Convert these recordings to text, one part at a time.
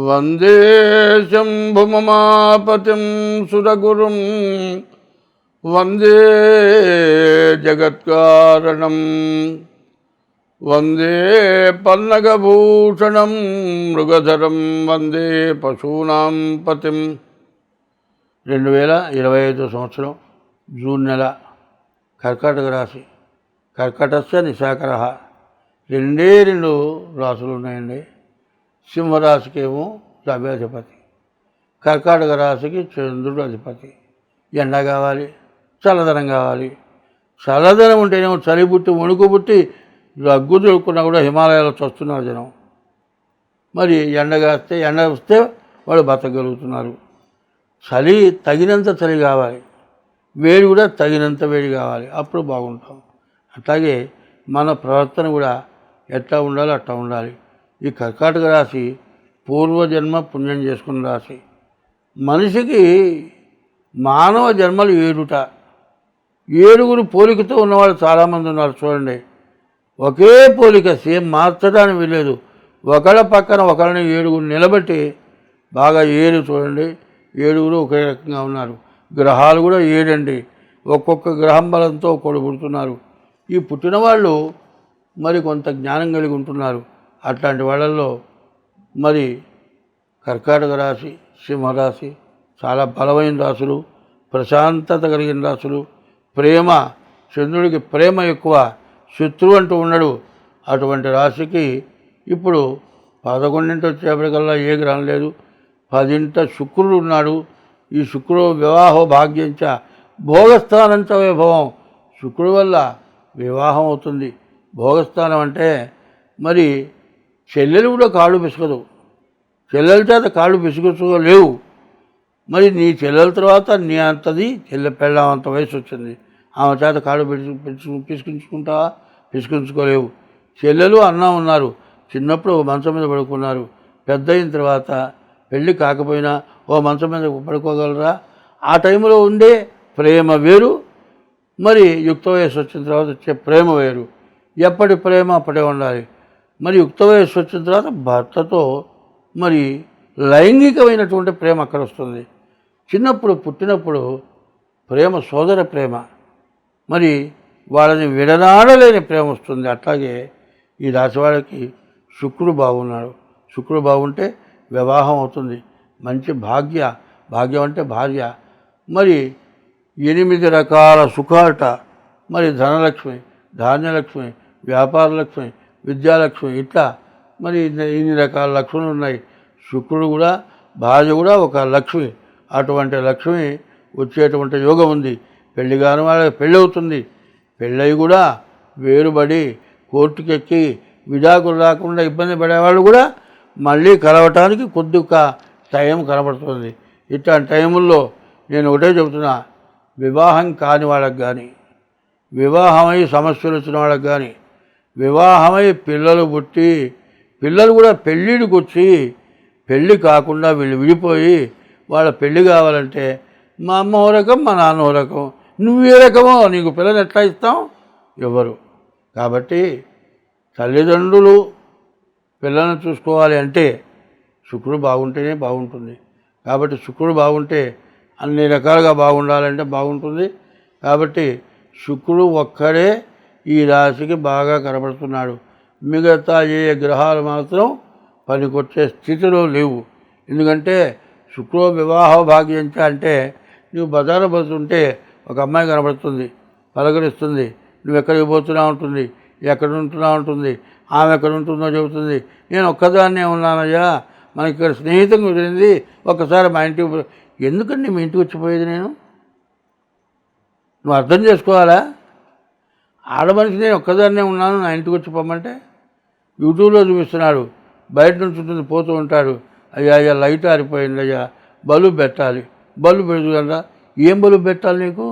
వందే శంభుమమాపతిం సురగురుం వందే జగత్కారణం వందే పన్నగభూషణం మృగధరం వందే పశూనాం పతిం. 2025 సంవత్సరం జూన్ నెల కర్కాటక రాశి. కర్కటస్య నిశాకరః. రెండే రెండు రాసులు ఉన్నాయండి. సింహరాశికి ఏమో రవి అధిపతి, కర్కాటక రాశికి చంద్రుడు అధిపతి. ఎండ కావాలి, చల్లదనం కావాలి. చల్లదనం ఉంటేనేమో చలి పుట్టి వణుకు పుట్టి రగ్గు దొరుకున్నా కూడా హిమాలయాల్లో చస్తున్నారు జనం. మరి ఎండ వస్తే వాళ్ళు బతకగలుగుతున్నారు. చలి తగినంత చలి కావాలి, వేడి కూడా తగినంత వేడి కావాలి, అప్పుడు బాగుంటాం. అట్లాగే మన ప్రవర్తన కూడా ఎట్లా ఉండాలి అట్లా ఉండాలి. ఈ కర్కాటక రాశి పూర్వజన్మ పుణ్యం చేసుకున్న రాశి. మనిషికి మానవ జన్మలు 7 పోలికతో ఉన్నవాళ్ళు చాలామంది ఉన్నారు. చూడండి, ఒకే పోలిక సేమ్ మార్చడానికి వీలేదు. ఒకళ్ళ పక్కన ఒకళ్ళని 7 నిలబెట్టి బాగా చూడండి, 7 ఒకే రకంగా ఉన్నారు. గ్రహాలు కూడా 7 అండి. ఒక్కొక్క గ్రహం బలంతో ఒకడు పుడుతున్నారు. ఈ పుట్టిన వాళ్ళు మరి కొంత జ్ఞానం కలిగి ఉంటున్నారు. అట్లాంటి వాళ్ళల్లో మరి కర్కాటక రాశి, సింహరాశి చాలా బలమైన రాశులు, ప్రశాంతత కలిగిన రాశులు. ప్రేమ, చంద్రుడికి ప్రేమ ఎక్కువ, శత్రువు అంటూ ఉండడు. అటువంటి రాశికి ఇప్పుడు 11 వచ్చేప్పటికల్లా ఏ గ్రహం లేదు. 10 శుక్రుడు ఉన్నాడు. ఈ శుక్రుడు వివాహో భాగ్యంచ భోగస్థానంచ వైభవం. శుక్రుడు వల్ల వివాహం అవుతుంది. భోగస్థానం అంటే మరి చెల్లెలు కూడా కాళ్ళు పిసుకదు. చెల్లెల చేత కాళ్ళు పిసుకులేవు. మరి నీ చెల్లెల తర్వాత నీ అంతది చెల్లె పెళ్ళాం అంత వయసు వచ్చింది, ఆమె చేత కాళ్ళు పిసుకుంచుకుంటావా? పిసుకుంచుకోలేవు. చెల్లెలు అన్న ఉన్నారు, చిన్నప్పుడు మంచం మీద పడుకున్నారు. పెద్ద అయిన తర్వాత పెళ్ళి కాకపోయినా ఓ మంచం మీద పడుకోగలరా? ఆ టైంలో ఉండే ప్రేమ వేరు, మరి యుక్త వయసు వచ్చిన తర్వాత వచ్చే ప్రేమ వేరు. ఎప్పటి ప్రేమ అప్పుడే ఉండాలి. మరి యుక్త వయసు వచ్చిన తర్వాత భర్తతో మరి లైంగికమైనటువంటి ప్రేమ అక్కడ వస్తుంది. చిన్నప్పుడు పుట్టినప్పుడు ప్రేమ సోదర ప్రేమ, మరి వాళ్ళని విడనాడలేని ప్రేమ వస్తుంది. అట్లాగే ఈ రాశి వాళ్ళకి శుక్రుడు బాగున్నాడు. శుక్రుడు బాగుంటే వివాహం అవుతుంది. మంచి భాగ్యం అంటే భార్య. మరి 8 రకాల సుఖాలట. మరి ధనలక్ష్మి, ధాన్యలక్ష్మి, వ్యాపారలక్ష్మి, విద్యాలక్ష్మి, ఇట్లా మరి ఇన్ని రకాల లక్ష్ములు ఉన్నాయి. శుక్రుడు కూడా, భార్య కూడా ఒక లక్ష్మి. అటువంటి లక్ష్మి వచ్చేటువంటి యోగం ఉంది. పెళ్లి కాని వాళ్ళకి పెళ్ళి అవుతుంది. పెళ్ళయి కూడా వేరుబడి కోర్టుకెక్కి విడాకులు రాకుండా ఇబ్బంది పడేవాళ్ళు కూడా మళ్ళీ కలవటానికి కొద్దిగా టైం కనబడుతుంది. ఇట్లాంటి టైముల్లో నేను ఒకటే చెబుతున్నా, వివాహం కాని వాళ్ళకి కానీ, వివాహమై సమస్యలు వచ్చిన వాళ్ళకి కానీ, వివాహమై పిల్లలు పుట్టి పిల్లలు కూడా పెళ్ళిడికి వచ్చి పెళ్ళి కాకుండా వీళ్ళు విడిపోయి వాళ్ళ పెళ్ళి కావాలంటే మా అమ్మ ఓ రకం, మా నాన్న ఓ రకం, నువ్వే రకమో, నీకు పిల్లలు ఎట్లా ఇస్తాం? ఎవరు? కాబట్టి తల్లిదండ్రులు పిల్లలను చూసుకోవాలి అంటే శుక్రుడు బాగుంటేనే బాగుంటుంది. కాబట్టి శుక్రుడు బాగుంటే అన్ని రకాలుగా బాగుండాలంటే బాగుంటుంది. కాబట్టి శుక్రుడు ఒక్కడే ఈ రాశికి బాగా కనబడుతున్నాడు. మిగతా ఏ గ్రహాలు మాత్రం పనికొచ్చే స్థితిలో లేవు. ఎందుకంటే శుక్రుడు వివాహ భాగ్యంచ అంటే నువ్వు బజారు పోతుంటే ఒక అమ్మాయి కనబడుతుంది, పలకరిస్తుంది, నువ్వు ఎక్కడికి పోతున్నావు ఉంటుంది, ఎక్కడ ఉంటున్నావు ఉంటుంది, ఆమె ఎక్కడ ఉంటుందో చెబుతుంది. నేను ఒక్కదాన్నే ఉన్నానయ్యా, మనకి ఇక్కడ స్నేహితం కుదిరింది, ఒక్కసారి మా ఇంటికి. ఎందుకండి మీ ఇంటికి వచ్చిపోయేది? నువ్వు అర్థం చేసుకోవాలా? ఆడమనిషి నేను ఒక్కదాన్నే ఉన్నాను, నా ఇంటికి వచ్చి పొమ్మంటే యూట్యూబ్లో చూపిస్తున్నాడు, బయట నుంచి ఉంటుంది, పోతూ ఉంటాడు. అయ్యా లైట్ ఆరిపోయింది, అయ్యా బల్బు పెట్టాలి. బల్బు పెడుతుందా? ఏం బల్బు పెట్టాలి నీకు?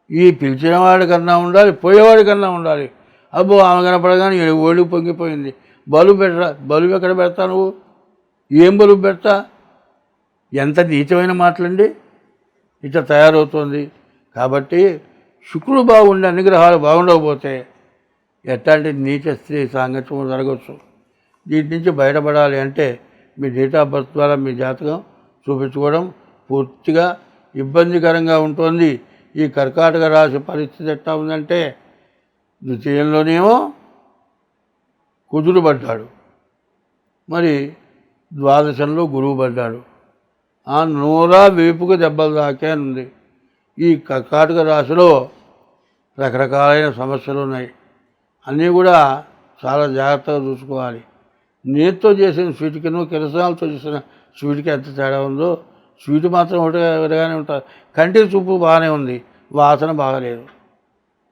ఈ పిలిచిన వాడికన్నా ఉండాలి, పోయేవాడికన్నా ఉండాలి. అబ్బో ఆమె కనపడగానే ఒళ్ళు పొంగిపోయింది, బల్బు పెట్టరా? బల్బు ఎక్కడ పెడతా నువ్వు? ఏం బల్బు పెడతా? ఎంత నీచమైన మాటలండి. ఇట్లా తయారవుతుంది. కాబట్టి శుక్రుడు బాగుండి అన్ని గ్రహాలు బాగుండకపోతే ఎట్లాంటి నీచ స్త్రీ సాంగత్యం జరగవచ్చు. దీని నుంచి బయటపడాలి అంటే మీ డేట్ ఆఫ్ బర్త్ ద్వారా మీ జాతకం చూపించుకోవడం పూర్తిగా ఇబ్బందికరంగా ఉంటుంది. ఈ కర్కాటక రాశి పరిస్థితి ఎట్లా ఉందంటే ద్వితీయంలోనేమో కుజుడు పడ్డాడు, మరి ద్వాదశంలో గురువు పడ్డాడు. ఆ నూరా వేపుకు దెబ్బలు తాకే ఉంది. ఈ కర్కాటక రాశిలో రకరకాలైన సమస్యలు ఉన్నాయి. అన్నీ కూడా చాలా జాగ్రత్తగా చూసుకోవాలి. నేతితో చేసిన స్వీట్కిను కిరసనాలతో చేసిన స్వీట్కి ఎంత తేడా ఉందో, స్వీట్ మాత్రం ఒకటిగానే ఉంటుంది, కంటికి చూపు బాగానే ఉంది, వాసన బాగాలేదు.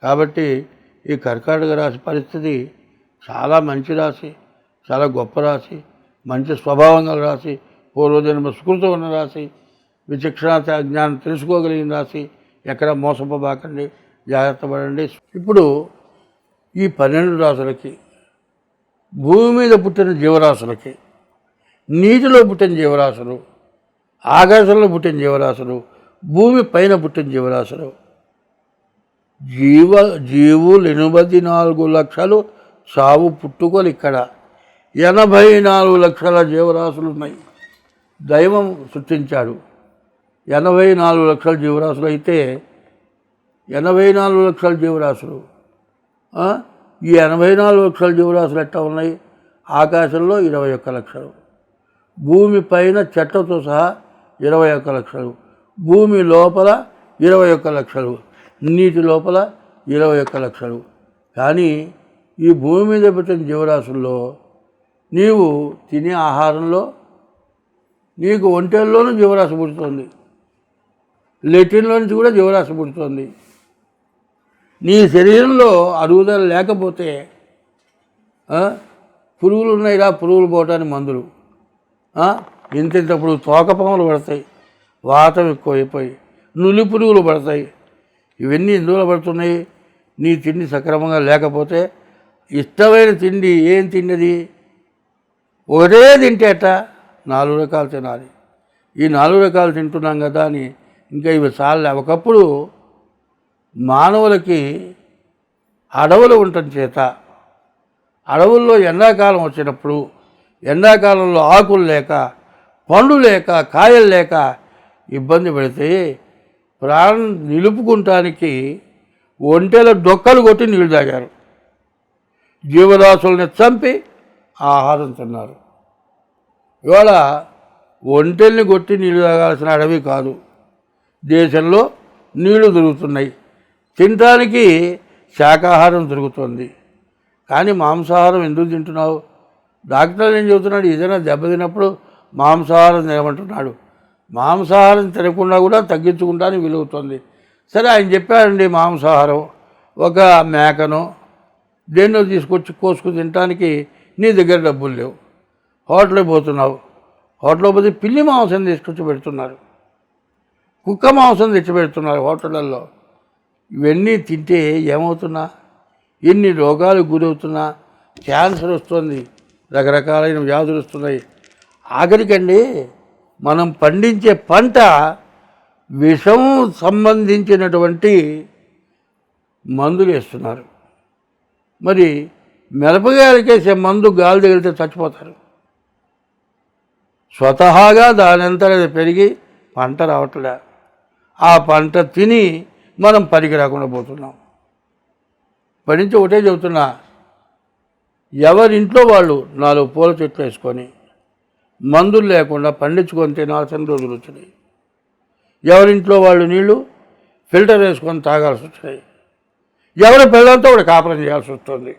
కాబట్టి ఈ కర్కాటక రాశి పరిస్థితి చాలా మంచి రాశి, చాలా గొప్ప రాశి, మంచి స్వభావం గల రాశి, పూర్వజన్మ సుకృతం ఉన్న రాశి, విచక్షణ జ్ఞానం తెలుసుకోగలిగిన రాశి. ఎక్కడ మోసపోబాకండి, జాగ్రత్త పడండి. ఇప్పుడు ఈ 12 రాశులకి, భూమి మీద పుట్టిన జీవరాశులకి, నీటిలో పుట్టిన జీవరాశులు, ఆకాశంలో పుట్టిన జీవరాశులు, భూమి పైన పుట్టిన జీవరాశులు, జీవులు 84 లక్షలు సావు పుట్టుకలు. ఇక్కడ 84 లక్షల జీవరాశులు ఉన్నాయి. దైవం సృష్టించాడు 84 లక్షల జీవరాశులు. అయితే 84 లక్షల జీవరాశులు, ఈ 84 లక్షల జీవరాశులు ఎట్లా ఉన్నాయి? ఆకాశంలో 21 లక్షలు, భూమి పైన చెట్లతో సహా 21 లక్షలు, భూమి లోపల 21 లక్షలు, నీటి లోపల 21 లక్షలు. కానీ ఈ భూమి మీద పుట్టిన జీవరాశుల్లో నీవు తినే ఆహారంలో నీకు ఒంటెల్లోనూ జీవరాశి పుడుతుంది, లెటిన్లో నుంచి కూడా జీవరాశి పుడుతుంది. నీ శరీరంలో అరుగుదల లేకపోతే పురుగులు ఉన్నాయిరా, పురుగులు పోవటానికి మందులు, ఇంతప్పుడు తోకపాములు పడతాయి, వాతం ఎక్కువైపోయి నులి పురుగులు పడతాయి. ఇవన్నీ ఎందువల్ల పడుతున్నాయి? నీ తిండి సక్రమంగా లేకపోతే. ఇష్టమైన తిండి ఏం తిన్నది? ఒకటే తింటేట 4 రకాలు తినాలి. ఈ 4 రకాలు తింటున్నాం కదా అని ఇంకా ఇవి చాలే. ఒకప్పుడు మానవులకి అడవులు ఉండటం చేత, అడవుల్లో ఎండాకాలం వచ్చినప్పుడు, ఎండాకాలంలో ఆకులు లేక, పండ్లు లేక, కాయలు లేక ఇబ్బంది పడితే ప్రాణం నిలుపుకుంటానికి ఒంటెల డొక్కలు కొట్టి నీళ్ళు తాగారు. జీవరాశుల్ని చంపి ఆహారం తిన్నారు. ఇవాళ ఒంటెల్ని కొట్టి నీళ్ళు తాగాల్సిన అడవి కాదు, దేశంలో నీళ్లు దొరుకుతున్నాయి, తినడానికి శాకాహారం దొరుకుతుంది. కానీ మాంసాహారం ఎందుకు తింటున్నావు? డాక్టర్ ఏం చెబుతున్నాడు? ఏదైనా దెబ్బతిన్నప్పుడు మాంసాహారం తినమంటున్నాడు. మాంసాహారం తినకుండా కూడా తగ్గించుకుంటానికి వీలవుతుంది. సరే, ఆయన చెప్పారండి మాంసాహారం ఒక మేకను దేన్నో తీసుకొచ్చి కోసుకు తినడానికి నీ దగ్గర డబ్బులు లేవు, హోటల్కి పోతున్నావు, హోటల్కి పోతే పిల్లి మాంసం తీసుకొచ్చి పెడుతున్నారు, కుక్క మాంసం తెచ్చి పెడుతున్నారు హోటళ్ళల్లో. ఇవన్నీ తింటే ఏమవుతున్నా? ఎన్ని రోగాలు గురవుతున్నా? క్యాన్సర్ వస్తుంది, రకరకాలైన వ్యాధులు వస్తున్నాయి. ఆఖరికండి మనం పండించే పంట విషం సంబంధించినటువంటి మందులు వేస్తున్నారు. మరి మిరపకాయలకేసే మందు గాలి తగిలితే చచ్చిపోతారు. స్వతహాగా దానంతట పెరిగి పంట రావట్లే. ఆ పంట తిని మనం పనికి రాకుండా పోతున్నాం. పడించి ఒకటే చెబుతున్నా, ఎవరింట్లో వాళ్ళు 4 పూల చెట్లు వేసుకొని మందులు లేకుండా పండించుకొని తినాల్సిన రోజులు వచ్చినాయి. ఎవరింట్లో వాళ్ళు నీళ్లు ఫిల్టర్ వేసుకొని తాగాల్సి వచ్చినాయి. ఎవరి పిల్లలతో కూడా కాపురం చేయాల్సి వస్తుంది.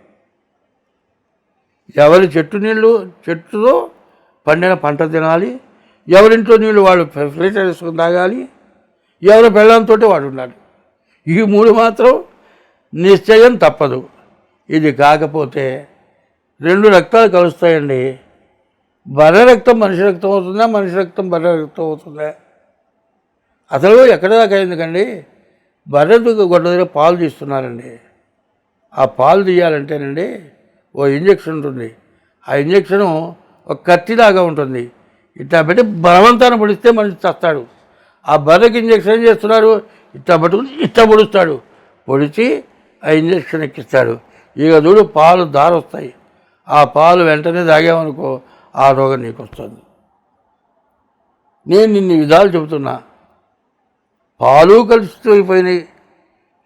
ఎవరి చెట్టు నీళ్ళు చెట్టుతో పండిన పంట తినాలి, ఎవరింట్లో నీళ్ళు వాళ్ళు ఫిల్టర్ వేసుకొని తాగాలి, ఎవరి పిల్లలతో వాడు ఉండాలి. ఈ 3 మాత్రం నిశ్చయం తప్పదు. ఇది కాకపోతే 2 రక్తాలు కలుస్తాయండి. బర్రె రక్తం మనిషి రక్తం అవుతుందా, మనిషి రక్తం బర్రె రక్తం అవుతుందా? అసలు ఎక్కడ దాకా అయిందికండి? బర్రె గొడ్డ దగ్గర పాలు తీస్తున్నారండి. ఆ పాలు తీయాలంటేనండి ఓ ఇంజక్షన్ ఉంటుంది. ఆ ఇంజక్షను ఒక కత్తిలాగా ఉంటుంది. ఇట్లా పెట్టి బలవంతాన్ని పొడిస్తే మనిషి చస్తాడు. ఆ బర్రెకి ఇంజక్షన్ ఏం చేస్తున్నారు? ఇట్లా పట్టుకుని ఇట్లా పొడుస్తాడు, పొడిచి ఆ ఇంజక్షన్ ఎక్కిస్తాడు. ఇక చూడు పాలు దారొస్తాయి. ఆ పాలు వెంటనే తాగామనుకో ఆ రోగం నీకు వస్తుంది. నేను ఇన్ని విధాలు చెబుతున్నా. పాలు కలుషితమైపోయినాయి,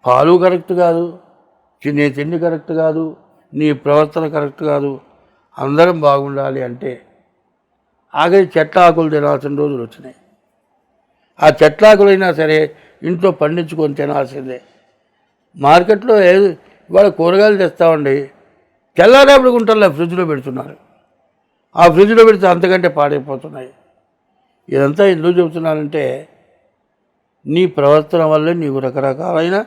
పాలు కరెక్ట్ కాదు, తినే తిండి కరెక్ట్ కాదు, నీ ప్రవర్తన కరెక్ట్ కాదు. అందరం బాగుండాలి అంటే ఆఖరి చెట్ల ఆకులు తినాల్సిన రోజులు వచ్చినాయి. ఆ చెట్ల ఆకులైనా సరే ఇంట్లో పండించుకొని తినాల్సిందే. మార్కెట్లో ఇవాళ కూరగాయలు తెస్తామండి, తెల్లారేపటి గుంటల్లో ఫ్రిడ్జ్లో పెడుతున్నారు. ఆ ఫ్రిడ్జ్లో పెడితే అంతకంటే పాడైపోతున్నాయి. ఇదంతా ఎందుకు చెబుతున్నానంటే నీ ప్రవర్తన వల్లే నీకు రకరకాలైన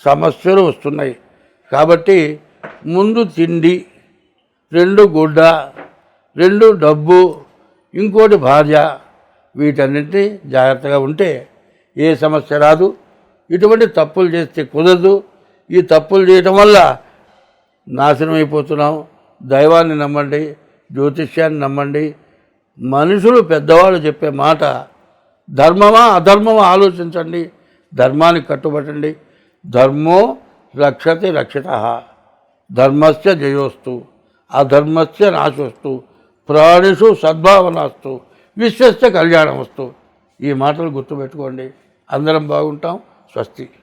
సమస్యలు వస్తున్నాయి. కాబట్టి ముందు తిండి, 2 గుడ్డ, 2 డబ్బు, ఇంకోటి భార్య, వీటన్నింటినీ జాగ్రత్తగా ఉంటే ఏ సమస్య రాదు. ఇటువంటి తప్పులు చేస్తే కుదరదు. ఈ తప్పులు చేయటం వల్ల నాశనం అయిపోతున్నాం. దైవాన్ని నమ్మండి, జ్యోతిష్యాన్ని నమ్మండి. మనుషులు పెద్దవాళ్ళు చెప్పే మాట ధర్మమా అధర్మమా ఆలోచించండి, ధర్మానికి కట్టుబట్టండి. ధర్మో రక్షతే రక్షితః, ధర్మస్య జయోస్తు, అధర్మస్య నాశోస్తు, ప్రాణిషు సద్భావనాస్తు, విశ్వస్య కళ్యాణమస్తు. ఈ మాటలు గుర్తుపెట్టుకోండి. అందరం బాగుంటాం. స్వస్తి.